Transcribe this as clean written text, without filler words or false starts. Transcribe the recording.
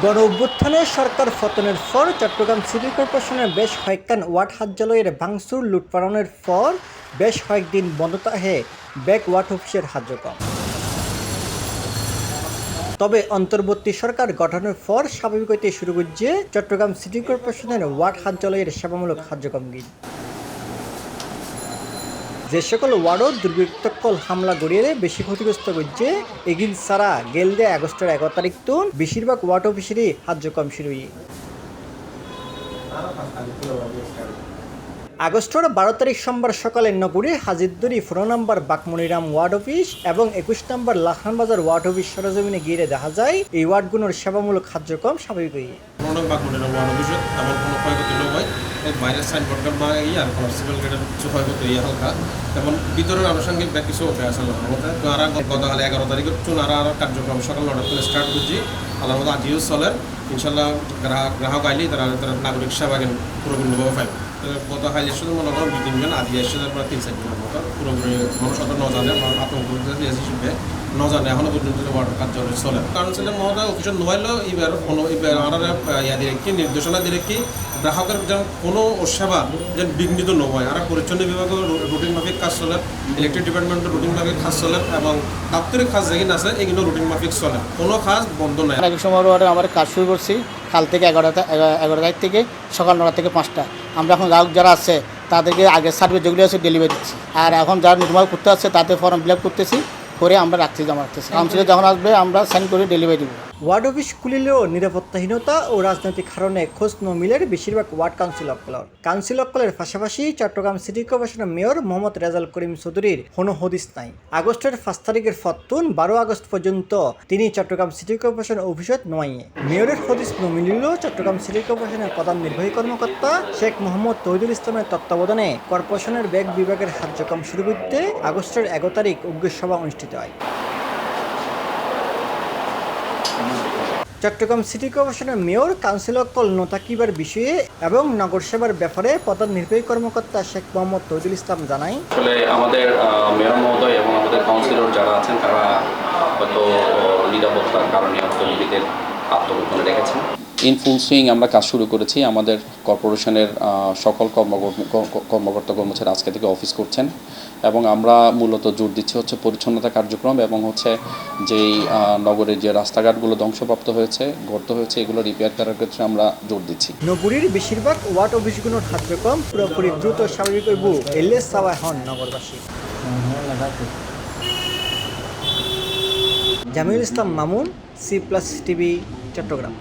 গণ অভ্যুত্থানে সরকার পতনের পর চট্টগ্রাম সিটি কর্পোরেশনের বেশ কয়েকখান ওয়ার্ড কার্যালয়ের ভাঙচুর লুটপাটনের পর বেশ কয়েকদিন বন্ধ থাকে ব্যাক ওয়ার্ড অফিসের কার্যক্রম। তবে অন্তর্বর্তী সরকার গঠনের পর স্বাভাবিক হইতে শুরু করছে চট্টগ্রাম সিটি কর্পোরেশনের ওয়ার্ড কার্যালয়ের সেবামূলক কার্যক্রম। যে সকল ওয়ার্ডও দুর্বৃত্তকল হামলা গড়িয়ে বেশি ক্ষতিগ্রস্ত করছে এগিন সারা গেল দে আগস্টের 11 তারিখ তো বেশিরভাগ ওয়ার্ড অফিসেরই কার্যক্রম শুরু হয়। আগস্টের 12 তারিখ সোমবার সকালে নগরী হাজিরদুরি 4 নম্বর বাকমনিরাম ওয়ার্ড অফিস এবং 21 নম্বর লাখানবাজার ওয়ার্ড অফিস সরজমিনে গিয়ে দেখা যায় এই ওয়ার্ডগুলোর সেবামূলক কার্যক্রম স্বাভাবিক হয়। বাইরের সাইনবোর্ড বা আর কমার্সিয়াল গেটের কিছু ক্ষয়ক্ষতি হালকা এবং ভিতরের আনুষঙ্গিক ব্যাগ কিছু ওকে আসলে তো আর গতকাল 11 তারিখের চুন আর কার্যক্রম সকাল 9টা থেকে স্টার্ট করছি আল্লাহ মতো আজিও চলের ইনশাল্লাহ গ্রাহক আইলেই তারা নাগরিক সেবা পুরোপুরিভাবে পাইব। গত হাইলে শুধু মনে করেন 2-3 দিন আজকে এসে তারপর 3-4 দিনের মতো পুরোপুরি মানুষ অত নজানে আতঙ্ক হিসেবে নজানে এখনো পর্যন্ত ওয়ার্ড কার্যালয় চলে। কাউন্সিলর মহোদয় অফিসে নইলেও এবার কোনো ইয়া দিয়ে কি নির্দেশনা দিলে কি গ্রাহকের যেন কোনো সেবা যেন বিঘ্নিত নয় আর পরিচ্ছন্ন বিভাগের রুটিন মাফিক কাজ চলে, ইলেকট্রিক ডিপার্টমেন্টের রুটিন মাফিক কাজ চলে এবং দাপ্তরিক কাজ যেগুলো আছে এগুলো রুটিন মাফিক চলে, কোনো কাজ বন্ধ নাই। এক সময় আমরা কাজ শুরু করছি কাল থেকে 11 তারিখ থেকে সকাল 9টা থেকে 5টা। আমরা এখন গ্রাহক যারা আছে তাদেরকে আগের সার্ভিস যেগুলি আছে ডেলিভারি দিচ্ছি, আর এখন যারা নতুনভাবে করতে আসছে তাদের ফর্ম ফিল আপ করতেছি করে আমরা রাখছি, জমা রাখতেছি। কাউন্সিলে যখন আসবে আমরা সাইন করে ডেলিভারি দেবো। ওয়ার্ড অফিস খুলিলেও নিরাপত্তাহীনতা ও রাজনৈতিক কারণে খোঁজ নমিলের বেশিরভাগ ওয়ার্ড কাউন্সিলর পাশাপাশি চট্টগ্রাম সিটি কর্পোরেশনের মেয়র মোহাম্মদ রেজাল করিম চৌধুরীর কোনো হদিস নাই। আগস্টের 5 তারিখের ফতুন 12 আগস্ট পর্যন্ত তিনি চট্টগ্রাম সিটি কর্পোরেশন অফিসত নয়। মেয়রের হদিস নমিলিলেও চট্টগ্রাম সিটি কর্পোরেশনের প্রধান নির্বাহী কর্মকর্তা শেখ মোহাম্মদ তৌহিদুল ইসলামের তত্ত্বাবধানে কর্পোরেশনের ব্যাগ বিভাগের কার্যক্রম শুরু করতে আগস্টের 11 তারিখ উগ্রসভা অনুষ্ঠিত হয়। চট্টগ্রাম সিটি কর্পোরেশনের মেয়র কাউন্সিলর কল নতাকিবার বিষয়ে এবং নগর সেবার ব্যাপারে প্রধান নির্বাহী কর্মকর্তা শেখ মোহাম্মদ তৌহিদুল ইসলাম জানায়, আসলে আমাদের মেয়র মহোদয় এবং আমাদের কাউন্সিলর যারা আছেন তারা হয়তো নিরাপত্তার কারণে নিজেদের আত্মগোপনে রেখেছেন। ইন ফুল সুইং আমরা কাজ শুরু করেছি। আমাদের কর্পোরেশনের সকল কর্মকর্তা কর্মচারী আজকে থেকে অফিস করছেন এবং আমরা মূলত জোর দিচ্ছি হচ্ছে পরিচ্ছন্নতা কার্যক্রম এবং হচ্ছে যেই নগরের যে রাস্তাঘাটগুলো ধ্বংসপ্রাপ্ত হয়েছে, গর্ত হয়েছে, এগুলো রিপেয়ার করার ক্ষেত্রে আমরা জোর দিচ্ছি। নগরীর বেশিরভাগ ওয়ার্ড অফিসগুলোর কার্যক্রম পুরোপুরি দ্রুত স্বাভাবিক হইব এলে চাওয়া হন নগরবাসী। জামিউল ইসলাম মামুন, C+ টিভি, চট্টগ্রাম।